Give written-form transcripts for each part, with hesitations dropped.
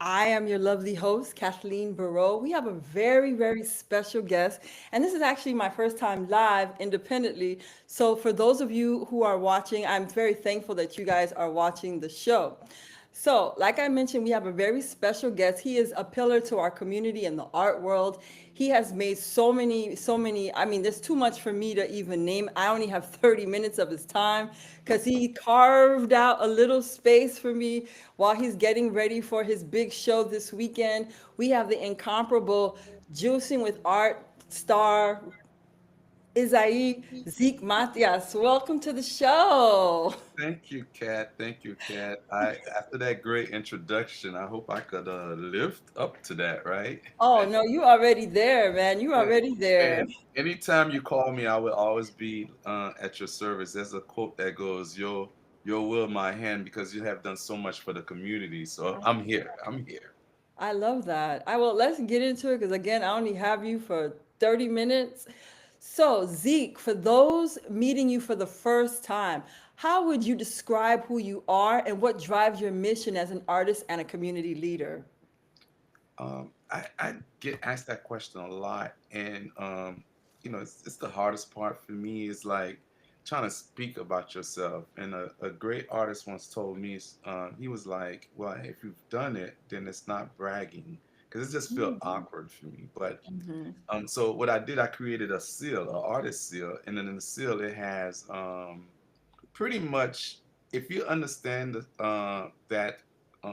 I am your lovely host, Kathleen Barreau. We have a very, very special guest, and this is actually my first time live independently. So, for those of you who are watching, I'm very thankful that you guys are watching the show. So, like I mentioned, we have a very special guest. He is a pillar to our community in the art world. He has made so many. I mean, there's too much for me to even name. I only have 30 minutes of his time because he carved out a little space for me while he's getting ready for his big show this weekend. We have the incomparable Juicing with Art star, Isaie Zeek Mathias. Welcome to the show. Thank you, Kat. Thank you, Kat. After that great introduction, I hope I could lift up to that, right? Oh no, you already there, man. You Yeah. already there. And anytime you call me, I will always be at your service. There's a quote that goes, "Your will, my hand," because you have done so much for the community. So I'm here. I'm here. I love that. I will let's get into it because again, I only have you for 30 minutes. So, Zeke, for those meeting you for the first time, how would you describe who you are and what drives your mission as an artist and a community leader? I get asked that question a lot, and it's the hardest part for me is like trying to speak about yourself. And a great artist once told me, he was like, "Well, if you've done it, then it's not bragging, because it just felt awkward for me." But so what I did, I created a seal, an artist seal, and then in the seal it has pretty much, if you understand that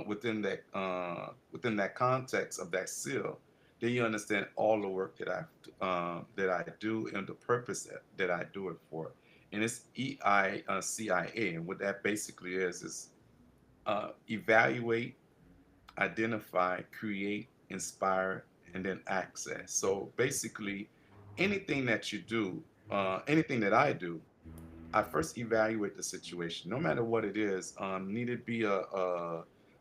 within that context of that seal, then you understand all the work that I do and the purpose that I do it for. And it's EICIA, and what that basically is evaluate, identify, create, inspire, and then access. So basically, anything that you do, anything that I do, I first evaluate the situation, no matter what it is. Need it be a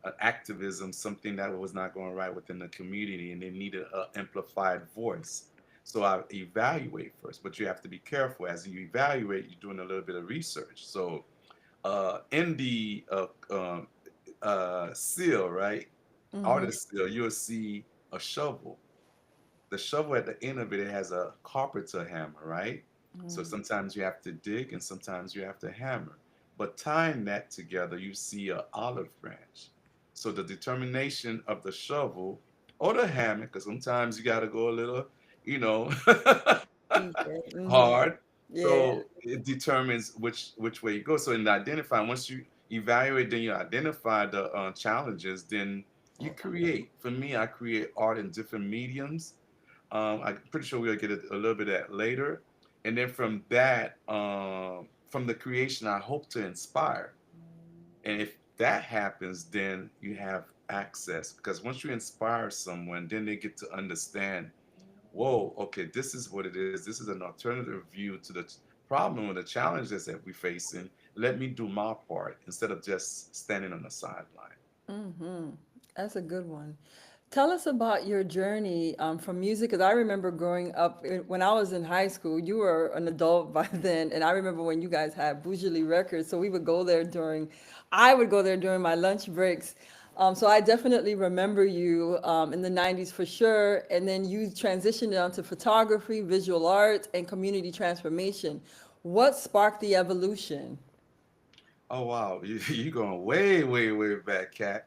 an activism, something that was not going right within the community, and they needed an amplified voice. So I evaluate first, but you have to be careful as you evaluate. You're doing a little bit of research. So in the seal, right, artist seal, you'll see a shovel. The shovel at the end of it, it has a carpenter hammer, right? So sometimes you have to dig and sometimes you have to hammer. But tying that together, you see a olive branch. So the determination of the shovel or the hammer, because sometimes you got to go a little, you know, Deeper. hard. Yeah. So it determines which way you go. So in identifying, once you evaluate, then you identify the challenges, then you create. For me, I create art in different mediums. I'm pretty sure we'll get a little bit of that later. And then from that, from the creation, I hope to inspire. And if that happens, then you have access. Because once you inspire someone, then they get to understand, whoa, okay, this is what it is. This is an alternative view to the problem or the challenges that we're facing. Let me do my part instead of just standing on the sideline. That's a good one. Tell us about your journey from music, because I remember growing up when I was in high school. You were an adult by then, and I remember when you guys had Bougely Records. So we would go there I would go there during my lunch breaks. So I definitely remember you in the 90s for sure. And then you transitioned onto photography, visual art, and community transformation. What sparked the evolution? Oh wow, you going way, way, way back, Cat.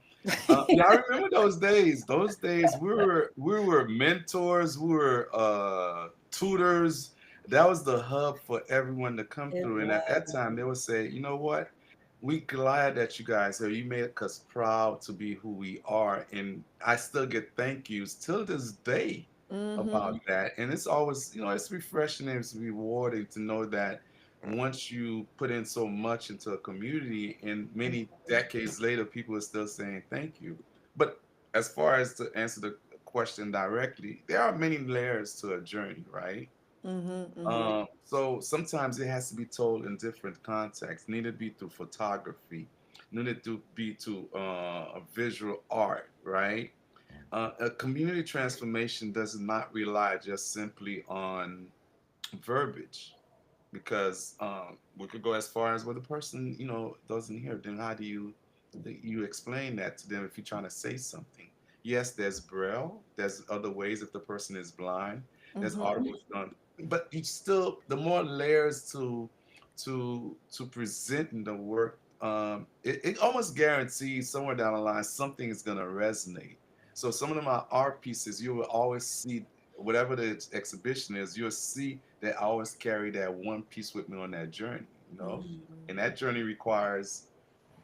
Yeah, I remember those days. Those days we were mentors, we were tutors. That was the hub for everyone to come It through. And at that was. time, they would say, you know what? We glad that you guys are. You made us proud to be who we are, and I still get thank yous till this day about that. And it's always, it's refreshing and it's rewarding to know that once you put in so much into a community and many decades later people are still saying thank you. But as far as to answer the question directly, there are many layers to a journey, right? So sometimes it has to be told in different contexts. Need it be through photography, need it to be to a visual art, right? A community transformation does not rely just simply on verbiage, because we could go as far as, well, the person doesn't hear, then how do you explain that to them if you're trying to say something? Yes, there's braille. There's other ways if the person is blind. There's Mm-hmm. articles done, but you still the more layers to presenting the work, it almost guarantees somewhere down the line something is gonna resonate. So some of them are art pieces. You will always see whatever the exhibition is. You'll see they always carry that one piece with me on that journey. And that journey requires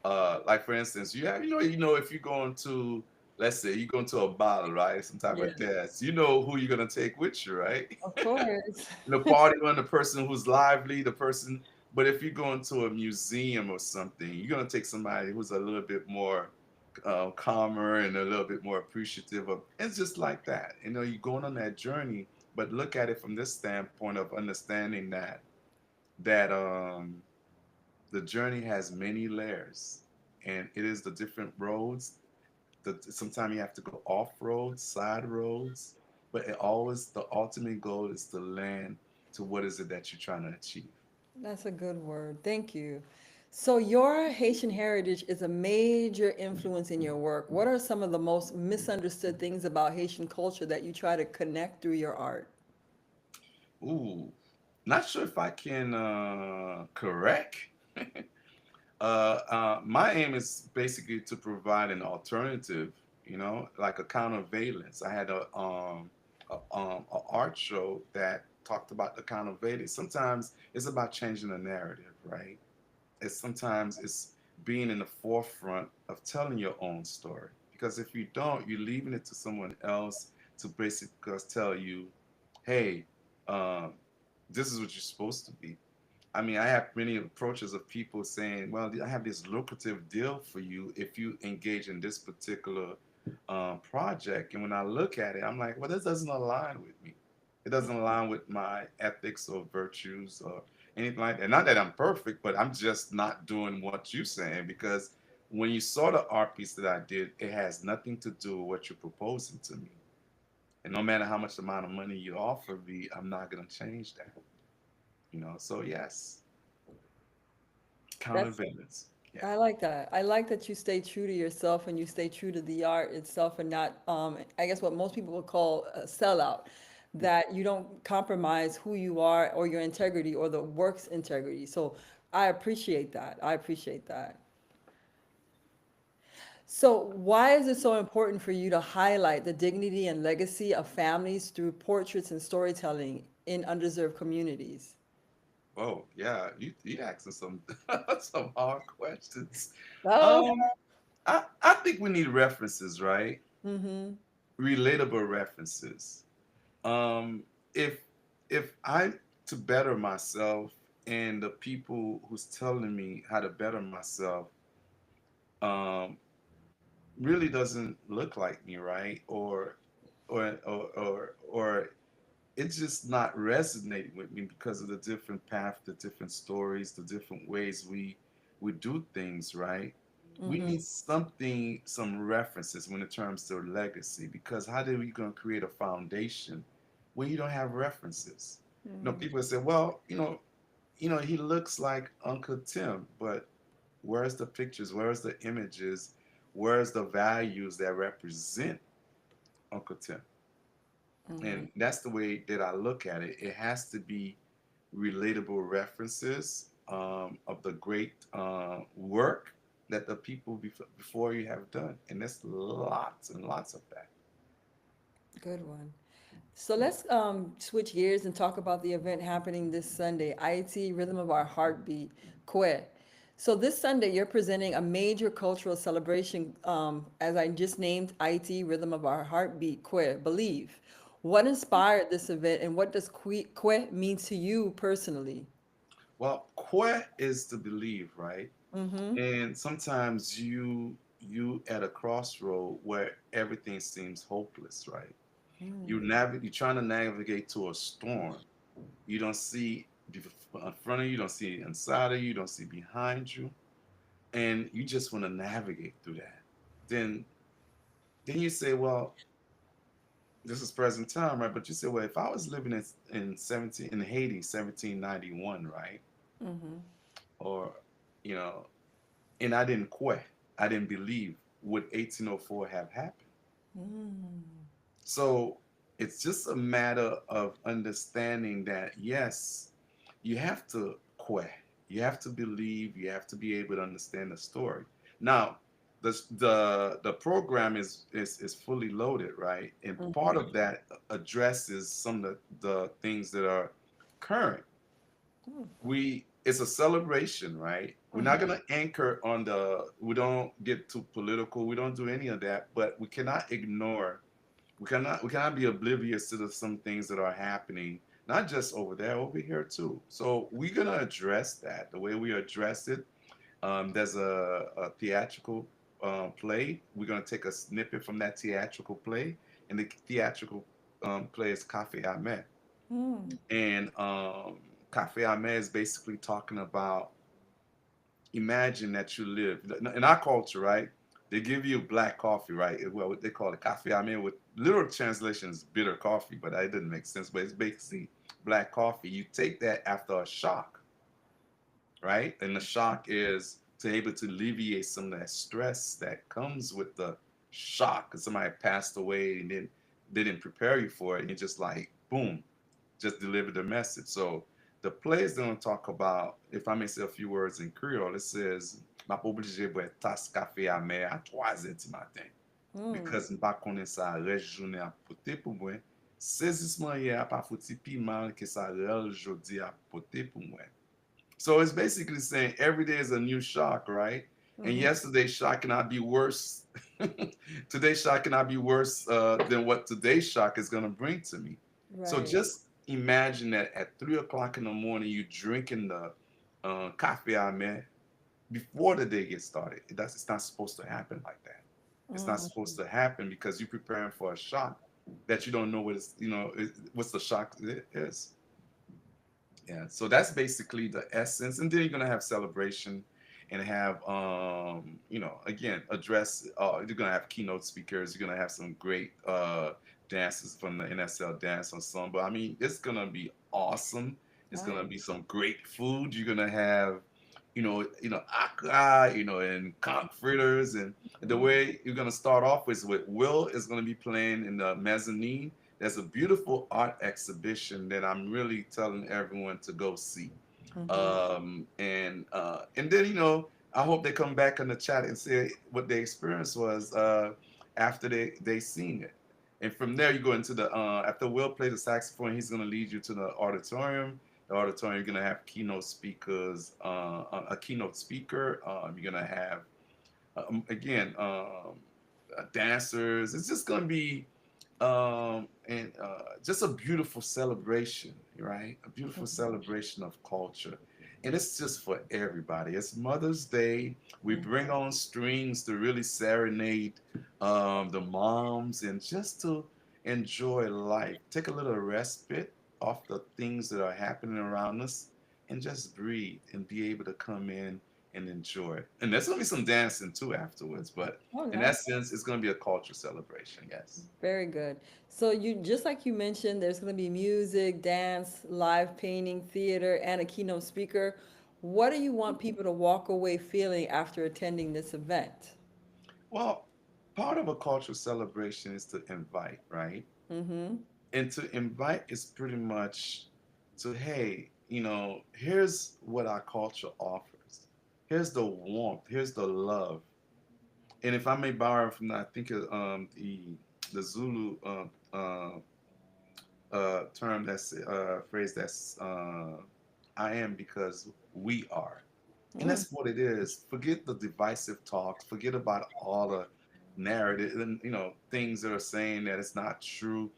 like for instance, if you're going to, let's say you're going to a bottle, right? Some type Yeah, of dance, you know who you're gonna take with you, right? of course. The party one, the person who's lively, the person. But if you're going to a museum or something, you're gonna take somebody who's a little bit more calmer and a little bit more appreciative of. It's just like that, you're going on that journey. But look at it from this standpoint of understanding that the journey has many layers, and it is the different roads. Sometimes you have to go off roads, side roads, but the ultimate goal is to land to what is it that you're trying to achieve. That's a good word. Thank you. So, your Haitian heritage is a major influence in your work. What are some of the most misunderstood things about Haitian culture that you try to connect through your art? Ooh, not sure if I can correct. My aim is basically to provide an alternative, like a countervalence. I had a art show that talked about the countervalence. Sometimes it's about changing the narrative, right? Sometimes it's being in the forefront of telling your own story. Because if you don't, you're leaving it to someone else to basically tell you, hey, um, this is what you're supposed to be. I mean, I have many approaches of people saying, "Well, I have this lucrative deal for you if you engage in this particular project." And when I look at it, I'm like, "Well, this doesn't align with me. It doesn't align with my ethics or virtues or anything like that. Not that I'm perfect, but I'm just not doing what you're saying because when you saw the art piece that I did, it has nothing to do with what you're proposing to me. And no matter how much amount of money you offer me, I'm not going to change that. So yes, That's counterbalance. Yeah. I like that. I like that you stay true to yourself and you stay true to the art itself and not, I guess, what most people would call a sellout. That you don't compromise who you are or your integrity or the work's integrity. So I appreciate that. I appreciate that. So, why is it so important for you to highlight the dignity and legacy of families through portraits and storytelling in underserved communities? Oh, yeah. You asking some some hard questions. Oh, Um, I think we need references, right? Relatable references. Um, if I to better myself and the people who's telling me how to better myself, um, really doesn't look like me, right? Or it's just not resonating with me because of the different path, the different stories, the different ways we do things, right? We need something, some references when it comes to legacy, because how are we gonna create a foundation when you don't have references? People say, well, he looks like Uncle Tim, but where's the pictures? Where's the images? Where's the values that represent Uncle Tim? And that's the way that I look at it. It has to be relatable references of the great work that the people before you have done, and there's lots and lots of that. good one. So let's switch gears and talk about the event happening this Sunday, Ayiti Rhythm of Our Heartbeat, Kwe. So this Sunday, you're presenting a major cultural celebration, as I just named, Ayiti Rhythm of Our Heartbeat, Kwe, Believe. What inspired this event and what does Kwe mean to you personally? Well, Kwe is to believe, right? And sometimes you at a crossroad where everything seems hopeless, right? You're trying to navigate to a storm. You don't see in front of you, you don't see inside of you, you don't see behind you, and you just want to navigate through that. Then then you say, well, this is present time, right? But you say, well, if I was living in Haiti, 1791, right? Or you know, and I didn't quit, I didn't believe, would 1804 have happened? Mm. So it's just a matter of understanding that yes, you have to quit. You have to believe. You have to be able to understand the story. Now, the program is fully loaded, right? And part of that addresses some of the things that are current. We It's a celebration, right? We're not Mm-hmm. gonna anchor on the. We don't get too political. We don't do any of that. But we cannot ignore, we cannot be oblivious to some things that are happening, not just over there, over here too. So we're gonna address that the way we address it. There's a theatrical play. We're gonna take a snippet from that theatrical play, and the theatrical play is Cafe Ahmed. Mm. And Cafe Ahmed is basically talking about, imagine that you live in our culture, right? They give you black coffee, right? Well, they call it cafe. I mean, with literal translations, bitter coffee, but that didn't make sense. But it's basically black coffee. You take that after a shock, right? And the shock is to able to alleviate some of that stress that comes with the shock. Because somebody passed away and then they didn't prepare you for it. And you just like, boom, just deliver the message. So the play is going to talk about, if I may say a few words in Creole, it says, "Ma pou oblije bwe tas kafe ame a 3 ti matin. Mm. Because mpa konen sa rej jounen a pote pou mwen. Sezisman ye a pa foti pi mal ke sa rel jodi a pote pou mwen." So it's basically saying every day is a new shock, right? And Mm-hmm. yesterday's shock cannot be worse. Today's shock cannot be worse than what today's shock is going to bring to me. So Right. just imagine that at 3 o'clock in the morning, you drinking the cafe ame before the day gets started. It's not supposed to happen like that. It's not Mm. supposed to happen because you're preparing for a shock that you don't know what's the shock is. Yeah, so that's basically the essence, and then you're gonna have celebration, and have again address. You're gonna have keynote speakers. You're gonna have some great dances from the NSL Dance Ensemble. I mean, it's gonna be awesome. It's gonna be Nice. some great food. You're gonna have, akra, and conch fritters, and the Mm. way you're gonna start off with Will is gonna be playing in the mezzanine. There's a beautiful art exhibition that I'm really telling everyone to go see. Mm-hmm. And then I hope they come back in the chat and say what their experience was after they seen it. And from there you go into the after Will plays the saxophone, he's gonna lead you to the auditorium. The auditorium, you're gonna have keynote speakers, a keynote speaker. You're gonna have again dancers. It's just gonna be and just a beautiful celebration, right? A beautiful celebration of culture. And it's just for everybody. It's Mother's Day. We bring on strings to really serenade the moms and just to enjoy life. Take a little respite off the things that are happening around us and just breathe and be able to come in and enjoy it. And there's going to be some dancing too afterwards, but Oh, in nice. that sense, it's going to be a culture celebration, yes. Very good. So you just like you mentioned, there's going to be music, dance, live painting, theater, and a keynote speaker. What do you want people to walk away feeling after attending this event? Well, part of a cultural celebration is to invite, right? Mm-hmm. And to invite is pretty much to, hey, here's what our culture offers. Here's the warmth. Here's the love. And if I may borrow from, I think the Zulu term, that's phrase, that's I am because we are. And Mm. that's what it is. Forget the divisive talks. Forget about all the narrative and things that are saying that it's not true.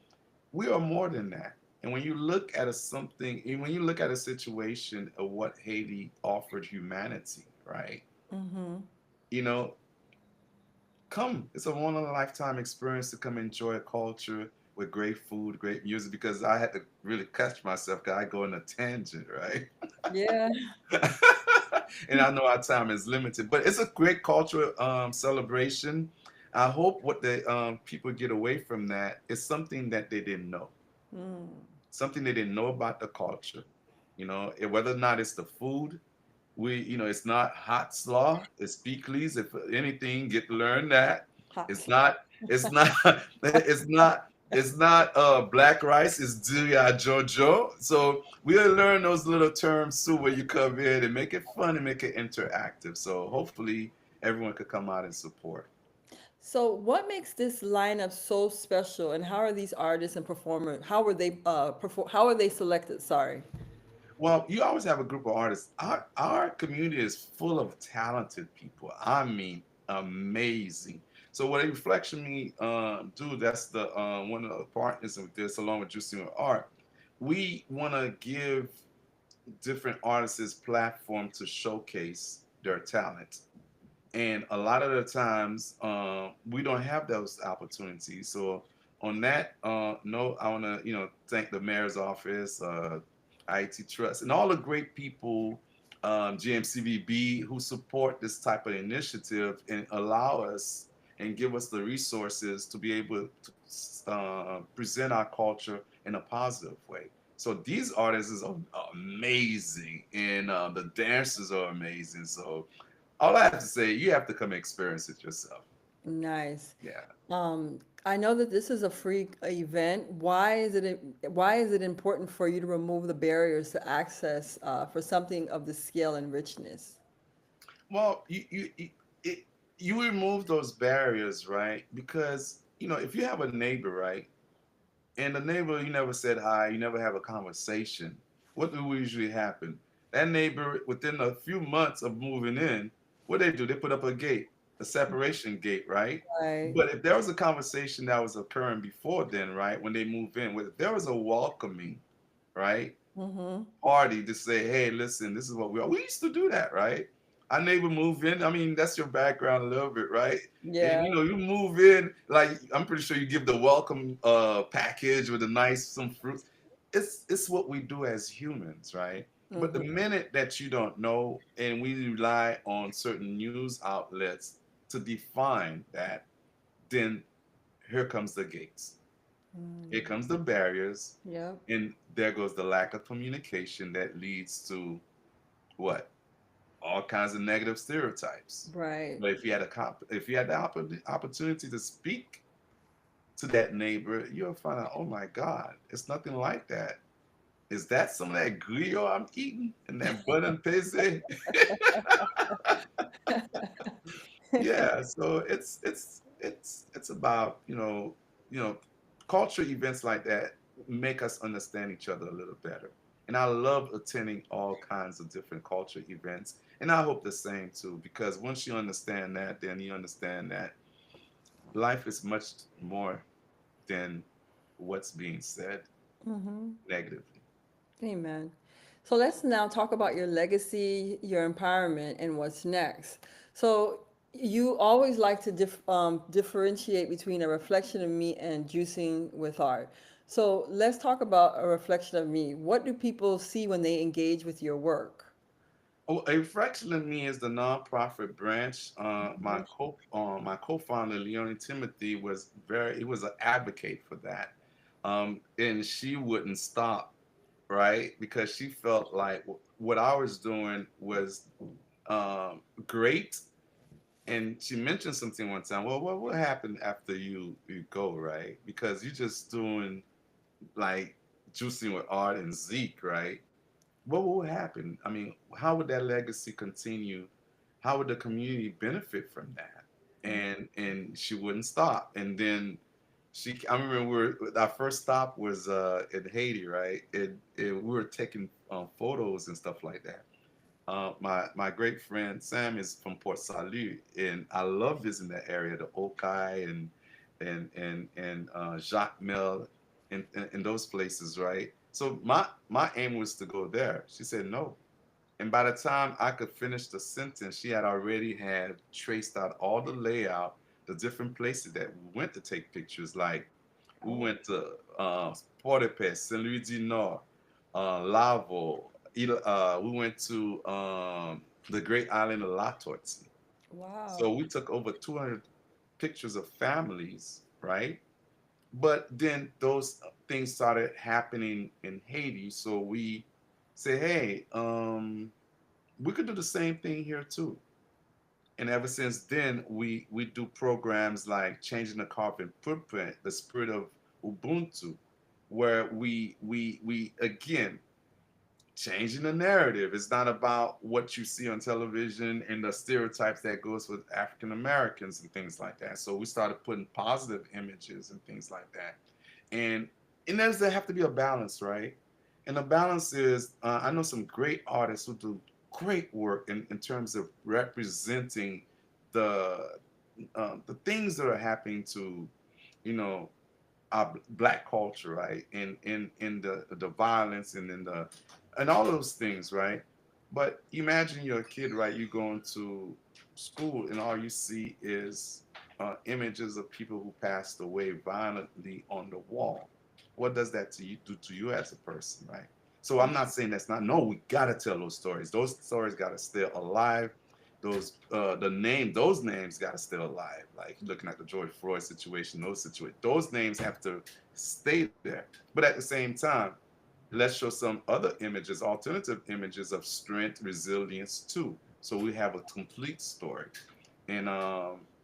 We are more than that. And when you look at and when you look at a situation of what Haiti offered humanity, right? Mm-hmm. You know, come. It's a one in a lifetime experience to come enjoy a culture with great food, great music. Because I had to really catch myself because I go in a tangent, right? Yeah. And I know our time is limited, but it's a great cultural celebration. I hope what the people get away from that is something that they didn't know, Mm. something they didn't know about the culture. Whether or not it's the food, it's not hot slaw, it's pickles. If anything, get to learn that Hot it's slot. not. It's not it's not black rice, it's Julia Jojo. So we'll learn those little terms too where you come in and make it fun and make it interactive. So hopefully everyone could come out and support. So, what makes this lineup so special, and how are these artists and performers? How were they How are they selected? Sorry. Well, you always have a group of artists. Our community is full of talented people. I mean, amazing. So what a reflection me do, that's the one of the partners with this, along with Juicy with Art. We want to give different artists platform to showcase their talent, and a lot of the times we don't have those opportunities. So on that note, I want to thank the mayor's office, IT Trust, and all the great people, GMCVB, who support this type of initiative and allow us and give us the resources to be able to present our culture in a positive way. So these artists are amazing, and the dancers are amazing. So all I have to say, you have to come experience it yourself. Nice. Yeah. I know that this is a free event. Why is it important for you to remove the barriers to access for something of the scale and richness? Well, it, you remove those barriers, right? Because if you have a neighbor, right, and the neighbor you never said hi, you never have a conversation, what do usually happen? That neighbor, within a few months of moving in, what they do? They put up a gate, a separation gate, right? Right. But if there was a conversation that was occurring before then, right, when they move in, if there was a welcoming, right, Mm-hmm. party to say, hey, listen, this is what we are. We used to do that, right? Our neighbor move in. I mean, that's your background a little bit, right? And Yeah. you move in, like I'm pretty sure you give the welcome package with a nice some fruits. It's what we do as humans, right? But the Mm-hmm. minute that you don't know, and we rely on certain news outlets to define that, then here comes the gates. Here comes the barriers, Yep. and there goes the lack of communication that leads to what? All kinds of negative stereotypes. Right. But if you had the opportunity to speak to that neighbor, you'll find out, oh my God, it's nothing like that. Is that some of that griot I'm eating and that bun and peze? Yeah, so it's about culture events like that make us understand each other a little better. And I love attending all kinds of different culture events, and I hope the same too, because once you understand that, then you understand that life is much more than what's being said negatively. Amen. So let's now talk about your legacy, your empowerment, and what's next. So you always like to differentiate between a reflection of me and juicing with art. So let's talk about a reflection of me. What do people see when they engage with your work? Oh, a Fraction of Me is the nonprofit branch. My co-founder Leonie Timothy he was an advocate for that, and she wouldn't stop, right, because she felt like what I was doing was great. And she mentioned something one time. Well, what happened after you go, right? Because you're just doing like juicing with Art and Zeek, right? What would happen? I mean, how would that legacy continue? How would the community benefit from that? And she wouldn't stop. And then I remember our first stop was in Haiti, right? We were taking photos and stuff like that. My great friend Sam is from Port Salut, and I love visiting that area, the Okai and Jacques Mel, and those places, right? So my aim was to go there. She said no, and by the time I could finish the sentence, she had traced out all the layout, the different places that we went to take pictures. Like we Oh, went to Port-au-Prince, Saint Louis du Nord, Lavo. We went to the great island of La Tortue. So wow. we took over 200 pictures of families, right? But then those things started happening in Haiti. So we say, hey, we could do the same thing here too. And ever since then, we do programs like changing the carbon footprint, the spirit of Ubuntu, where we again changing the narrative. It's not about what you see on television and the stereotypes that goes with African Americans and things like that. So we started putting positive images and things like that. And there's there have to be a balance, right? And the balance is I know some great artists who do great work in terms of representing the the things that are happening to you know our black culture, right? In the violence and in the and all those things, right? But imagine you're a kid, right? You going to school and all you see is images of people who passed away violently on the wall. What does that to you do to you as a person, right? So I'm not saying that's not. No, we gotta tell those stories. Those stories gotta stay alive. Those names gotta stay alive. Like looking at the George Floyd situation, those names have to stay there. But at the same time, let's show some other images, alternative images of strength, resilience too. So we have a complete story. And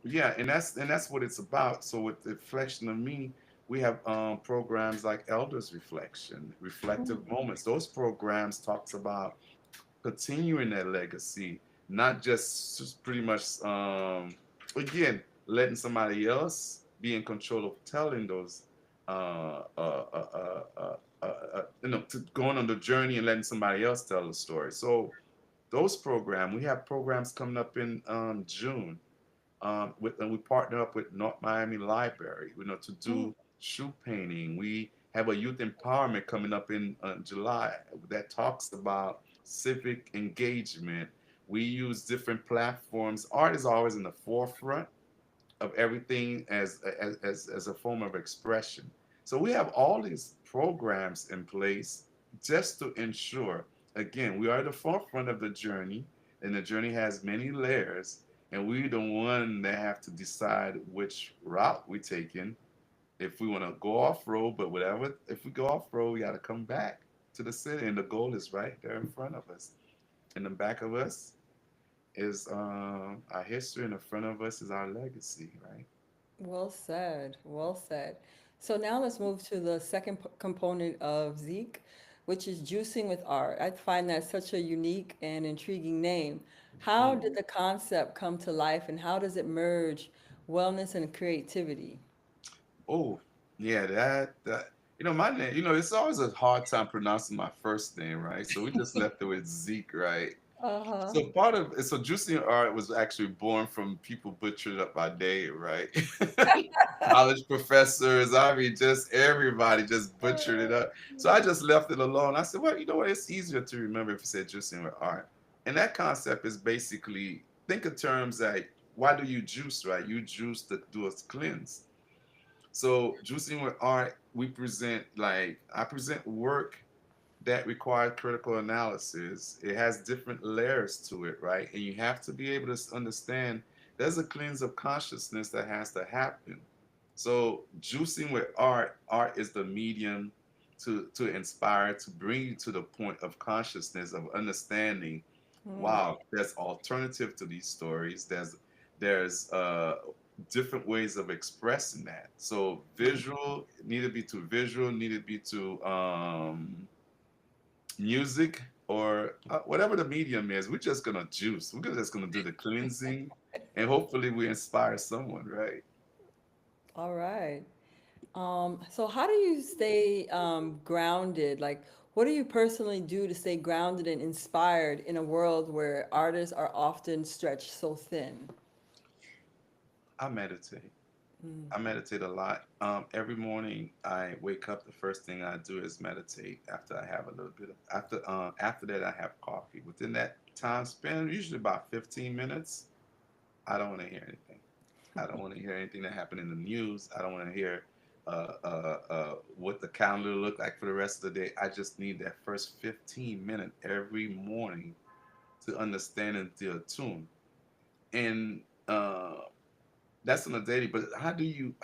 yeah, and that's what it's about. So with the reflection of me, we have programs like Elders Reflection, Reflective Moments. Those programs talks about continuing that legacy, not just pretty much again letting somebody else be in control of telling those to going on the journey and letting somebody else tell the story. So those programs, we have programs coming up in June and we partner up with North Miami Library, to do shoe painting. We have a youth empowerment coming up in July that talks about civic engagement. We use different platforms. Art is always in the forefront of everything as a form of expression. So we have all these programs in place just to ensure, again, we are at the forefront of the journey, and the journey has many layers, and we're the one that have to decide which route we're taking. If we want to go off road, but whatever, if we go off road, we got to come back to the city, and the goal is right there in front of us. In the back of us is our history, and in front of us is our legacy, right? Well said. Well said. So now let's move to the second component of Zeek, which is juicing with art. I find that such a unique and intriguing name. How Mm. did the concept come to life and how does it merge wellness and creativity? Oh, yeah, that my name, it's always a hard time pronouncing my first name, right? So we just left it with Zeke, right? Uh-huh. So part of so Juicy Art was actually born from people butchered up my name, right? College professors, I mean, just everybody just butchered it up. So I just left it alone. I said, well, you know what? It's easier to remember if you say Juicy Art. And that concept is basically think of terms like why do you juice, right? You juice to do a cleanse. So juicing with art, I present work that require critical analysis. It has different layers to it, right? And you have to be able to understand there's a cleanse of consciousness that has to happen. So juicing with art is the medium to inspire, to bring you to the point of consciousness, of understanding, wow, there's alternative to these stories. There's different ways of expressing that. So visual, need to be to visual, need to be to music or whatever the medium is. We're just gonna juice. We're just gonna do the cleansing, and hopefully we inspire someone, right? All right. So how do you stay grounded? Like, what do you personally do to stay grounded and inspired in a world where artists are often stretched so thin? I meditate. I meditate a lot. Every morning I wake up. The first thing I do is meditate. After I have a little bit of after that I have coffee. Within that time span, usually about 15 minutes, I don't want to hear anything. I don't want to hear anything that happened in the news. I don't want to hear what the calendar look like for the rest of the day. I just need that first 15 minutes every morning to understand and to attune. And that's on a daily. But how do you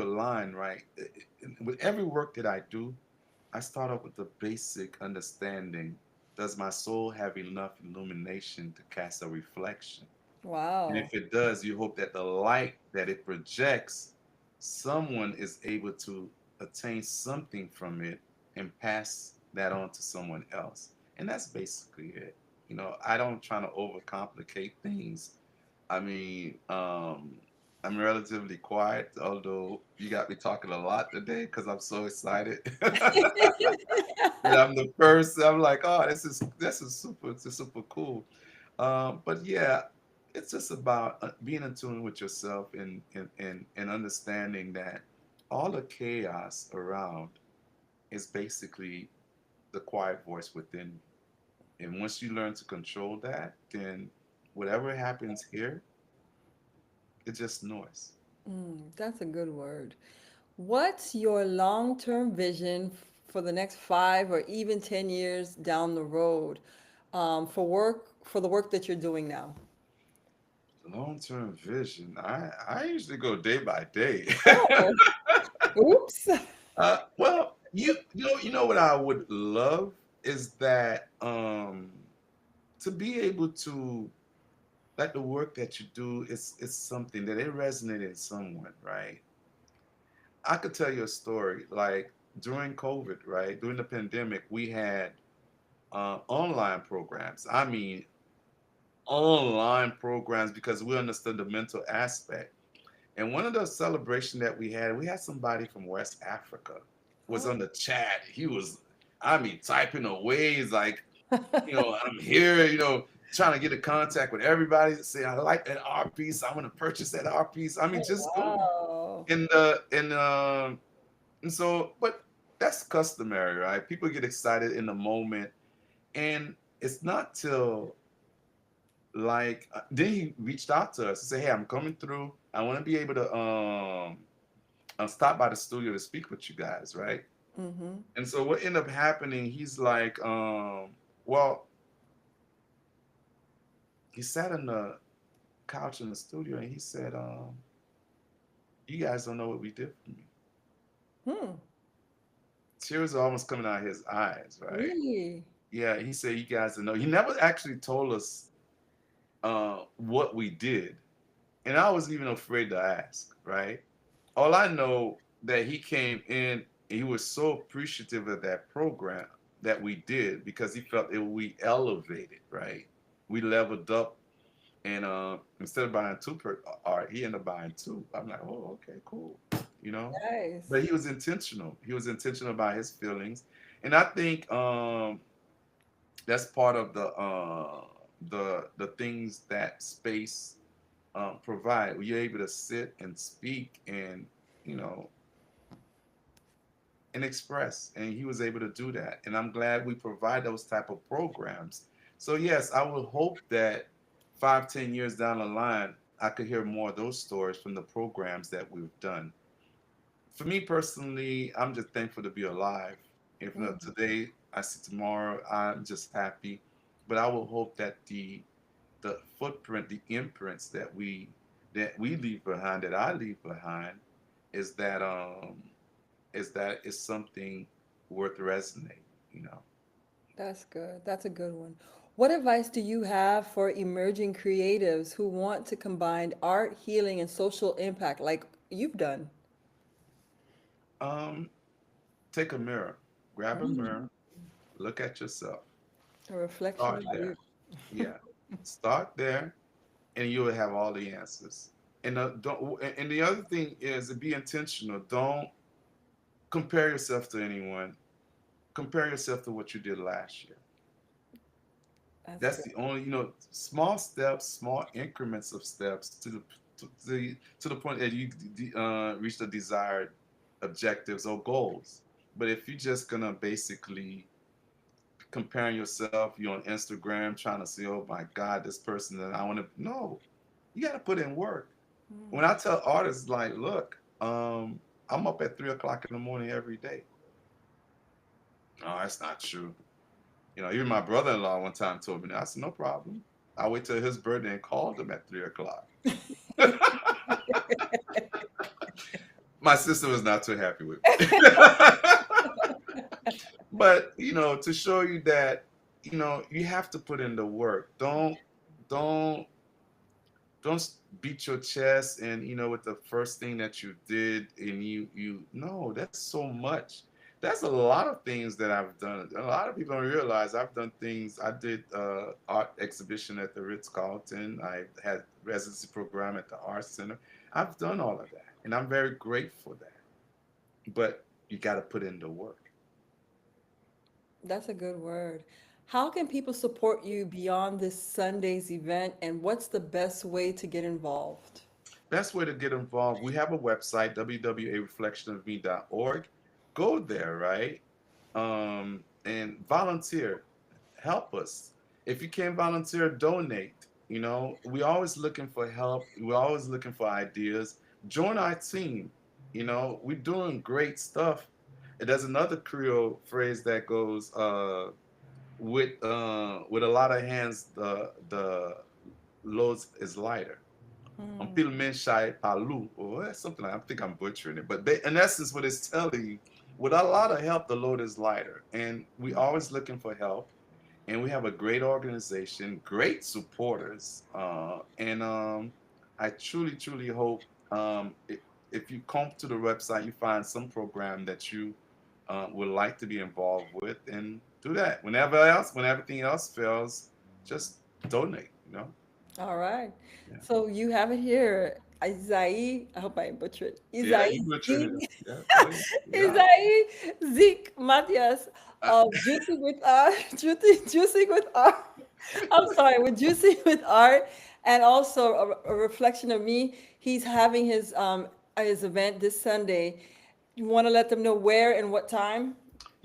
align, right? With every work that I do, I start off with the basic understanding. Does my soul have enough illumination to cast a reflection? And Wow. if it does, you hope that the light that it projects, someone is able to attain something from it and pass that on to someone else. And that's basically it. I don't try to overcomplicate things. I mean, I'm relatively quiet, although you got me talking a lot today because I'm so excited. And I'm the first. I'm like, oh, this is super. This is super cool. But yeah, it's just about being in tune with yourself and understanding that all the chaos around is basically the quiet voice within you. And once you learn to control that, then whatever happens here, it's just noise. That's a good word. What's your long-term vision for the next 5 or even 10 years down the road, for the work that you're doing now? Long-term vision. I usually go day by day. Oh, oops. Well, you know what I would love is that to be able to like the work that you do is something that it resonated in someone, right? I could tell you a story like during COVID, right? During the pandemic, we had online programs. I mean, online programs because we understood the mental aspect. And one of the celebration that we had somebody from West Africa was Oh, on the chat. He was, I mean, typing away. He's like, I'm here, trying to get in contact with everybody. Say, I like that art piece. I want to purchase that art piece. I mean, just going. wow. And so, but that's customary, right? People get excited in the moment, and it's not till like then he reached out to us and said, "Hey, I'm coming through. I want to be able to stop by the studio to speak with you guys, right?" Mm-hmm. And so what ended up happening, he's like, well, he sat on the couch in the studio and he said, you guys don't know what we did for me. Hmm. Tears are almost coming out of his eyes, right? Really? Yeah, he said, you guys don't know. He never actually told us what we did. And I was even afraid to ask, right? All I know that he came in, he was so appreciative of that program that we did because he felt that we elevated, right? We leveled up, and instead of buying two per art, he ended up buying two. I'm like, oh, okay, cool, you know. Nice. But he was intentional. He was intentional about his feelings, and I think that's part of the things that space provide. Where you're able to sit and speak and you know and express, and he was able to do that, and I'm glad we provide those type of programs. So yes, I would hope that 5, 10 years down the line I could hear more of those stories from the programs that we've done. For me personally, I'm just thankful to be alive. If not today, I see tomorrow, I'm just happy. But I will hope that the footprint, the imprints that we leave behind, that I leave behind, is that is something worth resonating, you know. That's good. That's a good one. What advice do you have for emerging creatives who want to combine art, healing, and social impact like you've done? Um, Take a mirror, grab a mirror, look at yourself, A reflection start of there. you. Yeah, start there, and you will have all the answers. And don't. And the other thing is to be intentional. Don't compare yourself to anyone. Compare yourself to what you did last year. That's That's good. the only, small steps, small increments of steps to the point that you reach the desired objectives or goals. But if you're just gonna basically comparing yourself, you're on Instagram trying to say, "Oh my God, this person that I want to," no, you got to put in work. When I tell artists, like, look, I'm up at 3 o'clock in the morning every day. No, that's not true. Even my brother-in-law one time told me that. I said, no problem. I wait till his birthday and called him at 3 o'clock. My sister was not too happy with me. But to show you that you have to put in the work. Don't beat your chest and with the first thing that you did and you no, that's so much. That's a lot of things that I've done. A lot of people don't realize I've done things. I did art exhibition at the Ritz Carlton. I had residency program at the Art Center. I've done all of that, and I'm very grateful for that. But you got to put in the work. That's a good word. How can people support you beyond this Sunday's event, and what's the best way to get involved? Best way to get involved, we have a website, www.areflectionofme.org. Go there, right? And volunteer. Help us. If you can't volunteer, donate. We're always looking for help. We're always looking for ideas. Join our team. We're doing great stuff. And there's another Creole phrase that goes, with a lot of hands, the loads is lighter. Until men shy palu, or something like I think I'm butchering it, but in essence, what it's telling you, with a lot of help, the load is lighter, and we always looking for help, and we have a great organization, great supporters, and I truly, truly hope if you come to the website, you find some program that you would like to be involved with, and do that. When everything else fails, just donate. All right. Yeah. So you have it here. Isaie, I hope I butchered. Yeah, Isaie you butchered it. Zeek, Yeah, please. Yeah. Isaie Zeek Mathias Uh, of Juicing with Art, Juicing with Art. I'm sorry, with Juicing with Art, and also a reflection of me. He's having his event this Sunday. You want to let them know where and what time?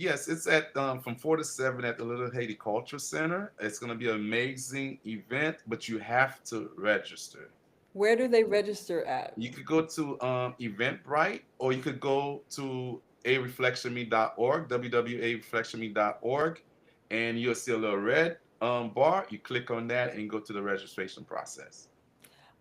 yes, it's at from 4 to 7 at the Little Haiti Cultural Center. It's going to be an amazing event, but you have to register. Where do they register at? You could go to Eventbrite, or you could go to areflectionme.org, www.areflectionme.org, and you'll see a little red bar. You click on that and go to the registration process.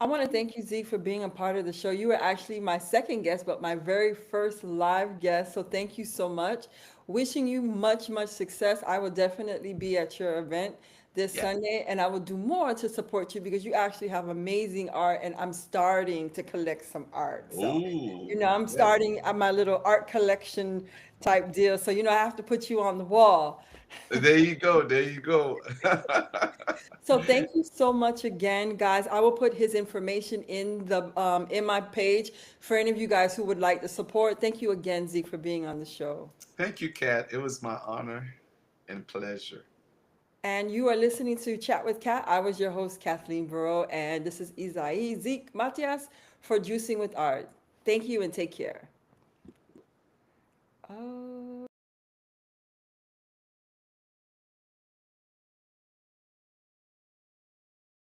I want to thank you, Zeke, for being a part of the show. You were actually my second guest, but my very first live guest. So thank you so much. Wishing you much, much success. I will definitely be at your event this Yes. Sunday, and I will do more to support you because you actually have amazing art, and I'm starting to collect some art. So, Oh, I'm yes. starting at my little art collection type deal. So, I have to put you on the wall. There you go. There you go. So thank you so much again, guys. I will put his information in my page for any of you guys who would like to support. Thank you again, Zeke, for being on the show. Thank you, Kat. It was my honor and pleasure. And you are listening to Chat with Kat. I was your host, Kathleen Burrow, and this is Isaie, Zeke, Mathias for Juicing with Art. Thank you and take care.